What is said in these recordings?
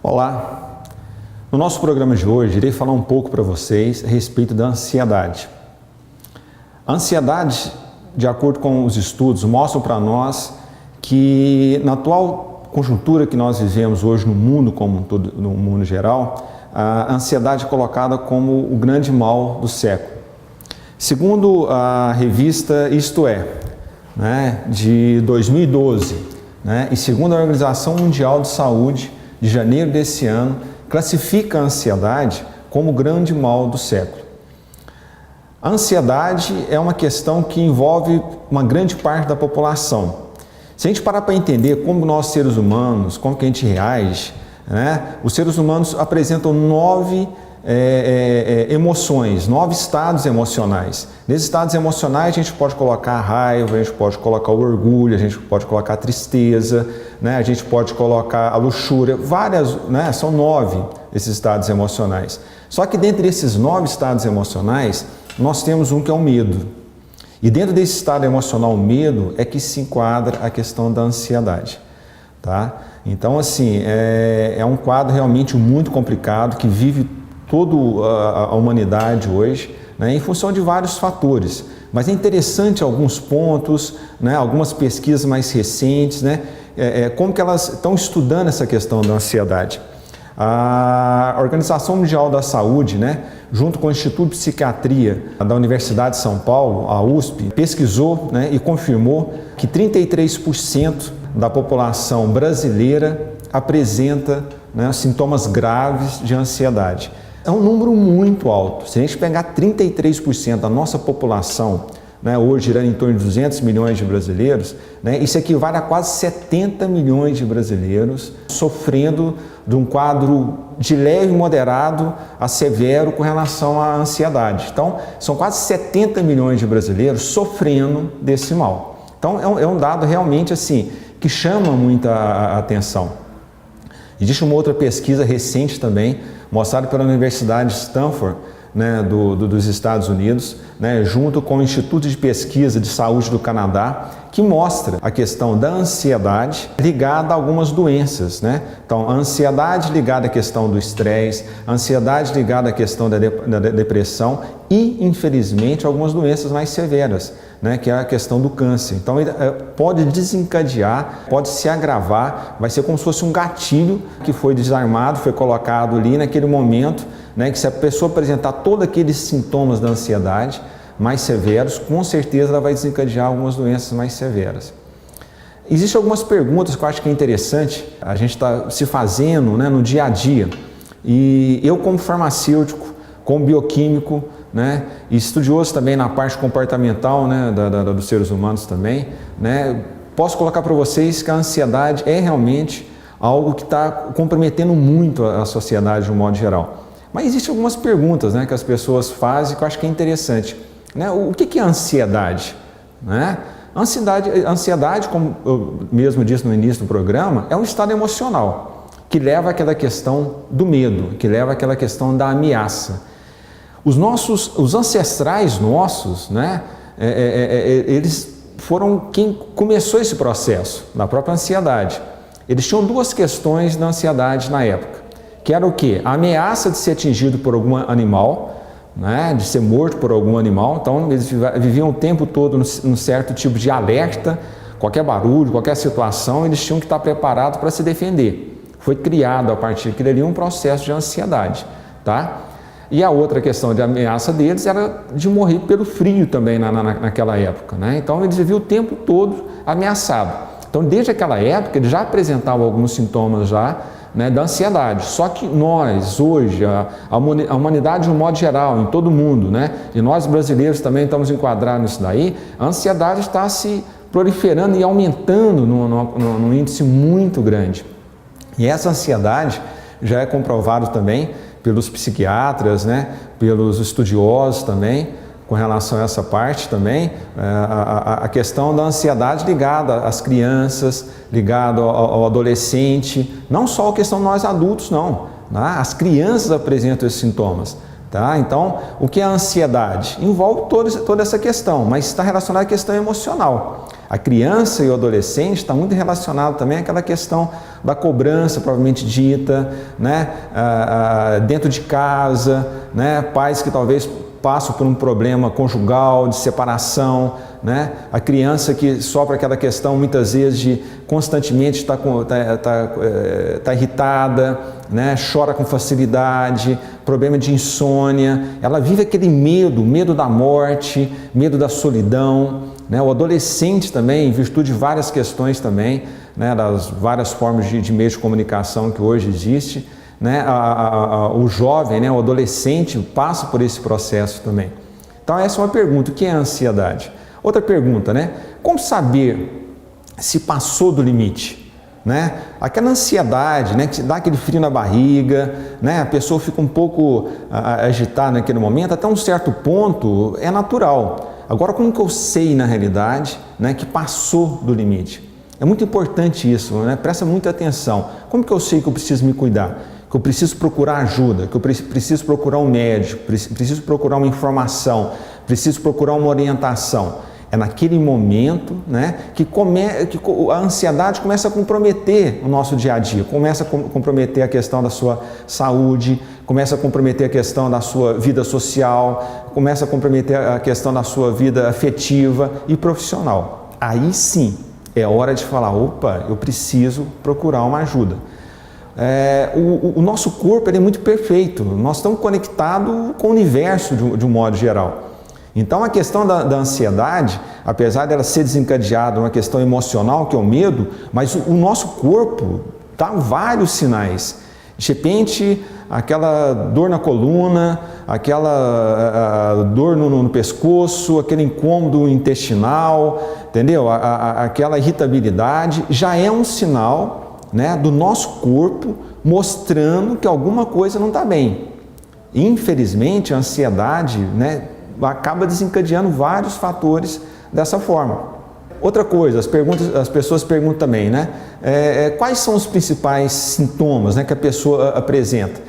Olá! No nosso programa de hoje, irei falar um pouco para vocês a respeito da ansiedade. A ansiedade, de acordo com os estudos, mostram para nós que na atual conjuntura que nós vivemos hoje no mundo como um todo, no mundo geral, a ansiedade é colocada como o grande mal do século. Segundo a revista Isto É, de 2012, e segundo a Organização Mundial de Saúde, de janeiro desse ano, classifica a ansiedade como o grande mal do século. A ansiedade é uma questão que envolve uma grande parte da população. Se a gente parar para entender como nós seres humanos, como que a gente reage, os seres humanos apresentam 9 emoções, 9 estados emocionais. Nesses estados emocionais a gente pode colocar a raiva, a gente pode colocar o orgulho, a gente pode colocar a tristeza, a gente pode colocar a luxúria, várias, são 9 esses estados emocionais. Só que dentre esses 9 estados emocionais, nós temos um que é o medo. E dentro desse estado emocional, o medo, é que se enquadra a questão da ansiedade. Tá? Então, assim, é um quadro realmente muito complicado que vive toda a humanidade hoje, em função de vários fatores. Mas é interessante alguns pontos, algumas pesquisas mais recentes, como que elas estão estudando essa questão da ansiedade. A Organização Mundial da Saúde, junto com o Instituto de Psiquiatria da Universidade de São Paulo, a USP, pesquisou e confirmou que 33% da população brasileira apresenta sintomas graves de ansiedade. É um número muito alto. Se a gente pegar 33% da nossa população, hoje girando em torno de 200 milhões de brasileiros, isso equivale a quase 70 milhões de brasileiros sofrendo de um quadro de leve, moderado a severo com relação à ansiedade. Então, são quase 70 milhões de brasileiros sofrendo desse mal. Então, é um dado realmente assim que chama muita atenção. Existe uma outra pesquisa recente também, mostrada pela Universidade de Stanford, dos Estados Unidos, junto com o Instituto de Pesquisa de Saúde do Canadá, que mostra a questão da ansiedade ligada a algumas doenças. Então, a ansiedade ligada à questão do estresse, a ansiedade ligada à questão da depressão e, infelizmente, algumas doenças mais severas, que é a questão do câncer. Então, ele pode desencadear, pode se agravar, vai ser como se fosse um gatilho que foi desarmado, foi colocado ali naquele momento, que se a pessoa apresentar todos aqueles sintomas da ansiedade mais severos, com certeza ela vai desencadear algumas doenças mais severas. Existem algumas perguntas que eu acho que é interessante a gente está se fazendo no dia a dia. E eu, como farmacêutico, como bioquímico, e estudioso também na parte comportamental dos seres humanos também, posso colocar para vocês que a ansiedade é realmente algo que está comprometendo muito a sociedade de um modo geral. Mas existem algumas perguntas que as pessoas fazem que eu acho que é interessante. O que é a ansiedade? A ansiedade, como eu mesmo disse no início do programa, é um estado emocional que leva àquela questão do medo, que leva àquela questão da ameaça. Os ancestrais nossos, eles foram quem começou esse processo da própria ansiedade. Eles tinham 2 questões da ansiedade na época, que era o quê? A ameaça de ser atingido por algum animal, de ser morto por algum animal. Então, eles viviam o tempo todo num certo tipo de alerta, qualquer barulho, qualquer situação, eles tinham que estar preparados para se defender. Foi criado a partir daquilo ali um processo de ansiedade, tá? E a outra questão de ameaça deles era de morrer pelo frio também naquela época, Então, eles viviam o tempo todo ameaçados. Então, desde aquela época, eles já apresentavam alguns sintomas já, da ansiedade. Só que nós, hoje, a humanidade de um modo geral, em todo mundo, e nós brasileiros também estamos enquadrados nisso daí, a ansiedade está se proliferando e aumentando num índice muito grande. E essa ansiedade já é comprovado também pelos psiquiatras, pelos estudiosos também, com relação a essa parte também, a questão da ansiedade ligada às crianças, ligada ao adolescente, não só a questão de nós adultos, não. As crianças apresentam esses sintomas. Tá? Então, o que é a ansiedade? Envolve toda essa questão, mas está relacionada à questão emocional. A criança e o adolescente está muito relacionado também àquela questão da cobrança, provavelmente dita, né? Dentro de casa, né? Pais que talvez passam por um problema conjugal, de separação, né? A criança que sofre aquela questão muitas vezes de constantemente tá irritada, né? Chora com facilidade, problema de insônia, ela vive aquele medo da morte, medo da solidão, né? O adolescente também, em virtude de várias questões também, né? Das várias formas de meio de comunicação que hoje existe, né? O jovem, né? O adolescente passa por esse processo também. Então essa é uma pergunta, o que é a ansiedade? Outra pergunta, né? Como saber se passou do limite? Né? Aquela ansiedade, né, que dá aquele frio na barriga, né? A pessoa fica um pouco agitada naquele momento, até um certo ponto é natural. Agora, como que eu sei na realidade, né, que passou do limite? É muito importante isso, né? Presta muita atenção. Como que eu sei que eu preciso me cuidar? Que eu preciso procurar ajuda, que eu preciso procurar um médico, preciso procurar uma informação, preciso procurar uma orientação. É naquele momento, né, que a ansiedade começa a comprometer o nosso dia a dia, começa a comprometer a questão da sua saúde, começa a comprometer a questão da sua vida social, começa a comprometer a questão da sua vida afetiva e profissional. Aí sim, é hora de falar, opa, eu preciso procurar uma ajuda. O nosso corpo ele é muito perfeito, nós estamos conectados com o universo de um modo geral. Então a questão da ansiedade, apesar dela ser desencadeada uma questão emocional, que é o medo, mas o nosso corpo dá vários sinais. De repente, aquela dor na coluna, aquela dor no pescoço, aquele incômodo intestinal, entendeu? Aquela irritabilidade já é um sinal, né, do nosso corpo mostrando que alguma coisa não está bem. Infelizmente, a ansiedade, né, acaba desencadeando vários fatores dessa forma. Outra coisa, as pessoas perguntam também, né? Quais são os principais sintomas, né, que a pessoa apresenta?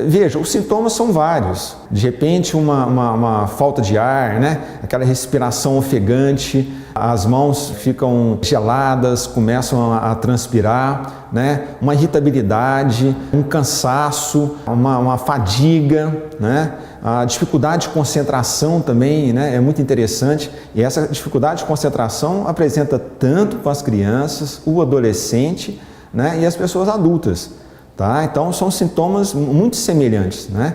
Veja, os sintomas são vários. De repente, uma falta de ar, né? Aquela respiração ofegante, as mãos ficam geladas, começam a transpirar, né? Uma irritabilidade, um cansaço, uma fadiga, né? A dificuldade de concentração também, né, é muito interessante, e essa dificuldade de concentração apresenta tanto com as crianças, o adolescente, né, e as pessoas adultas. Tá? Então são sintomas muito semelhantes, né?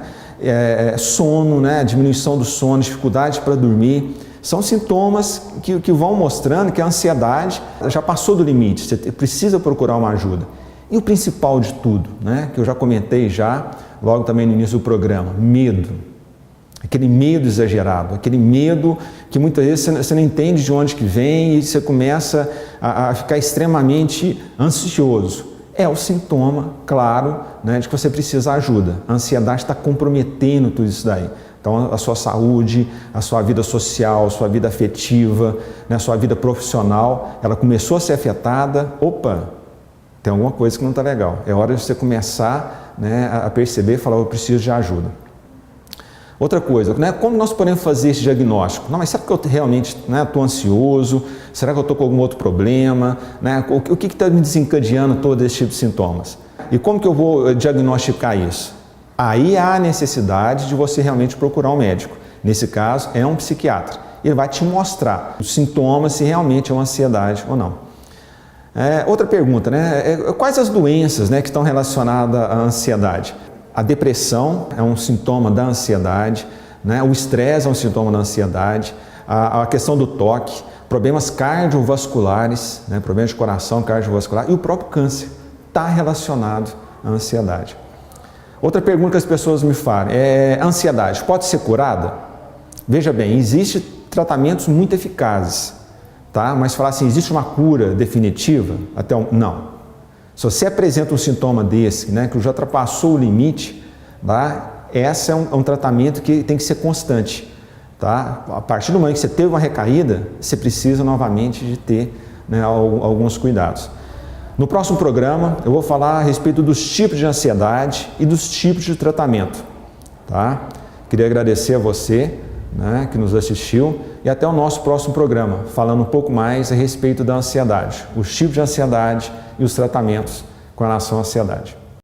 Sono, né, diminuição do sono, dificuldade para dormir, são sintomas que vão mostrando que a ansiedade já passou do limite, você precisa procurar uma ajuda. E o principal de tudo, né, que eu já comentei logo também no início do programa, medo. Aquele medo exagerado, aquele medo que muitas vezes você não entende de onde que vem e você começa a ficar extremamente ansioso. É o sintoma, claro, né, de que você precisa de ajuda. A ansiedade está comprometendo tudo isso daí. Então, a sua saúde, a sua vida social, a sua vida afetiva, né, a sua vida profissional, ela começou a ser afetada. Opa, tem alguma coisa que não está legal. É hora de você começar, né, a perceber e falar, eu preciso de ajuda. Outra coisa, né, como nós podemos fazer esse diagnóstico? Não, mas será que eu realmente estou ansioso? Será que eu estou com algum outro problema? Né? O que está me desencadeando todo esse tipo de sintomas? E como que eu vou diagnosticar isso? Aí há a necessidade de você realmente procurar um médico. Nesse caso, é um psiquiatra. Ele vai te mostrar os sintomas, se realmente é uma ansiedade ou não. Outra pergunta, né? Quais as doenças, né, que estão relacionadas à ansiedade? A depressão é um sintoma da ansiedade, né? O estresse é um sintoma da ansiedade, a questão do toque, problemas cardiovasculares, né? Problemas de coração cardiovascular e o próprio câncer está relacionado à ansiedade. Outra pergunta que as pessoas me fazem a ansiedade pode ser curada? Veja bem, existem tratamentos muito eficazes, tá? Mas falar assim, existe uma cura definitiva? Não. Se você apresenta um sintoma desse, né, que já ultrapassou o limite, tá? Esse é um tratamento que tem que ser constante. Tá? A partir do momento que você teve uma recaída, você precisa novamente de ter, né, alguns cuidados. No próximo programa, eu vou falar a respeito dos tipos de ansiedade e dos tipos de tratamento. Tá? Queria agradecer a você, né, que nos assistiu, e até o nosso próximo programa, falando um pouco mais a respeito da ansiedade, os tipos de ansiedade e os tratamentos com relação à ansiedade.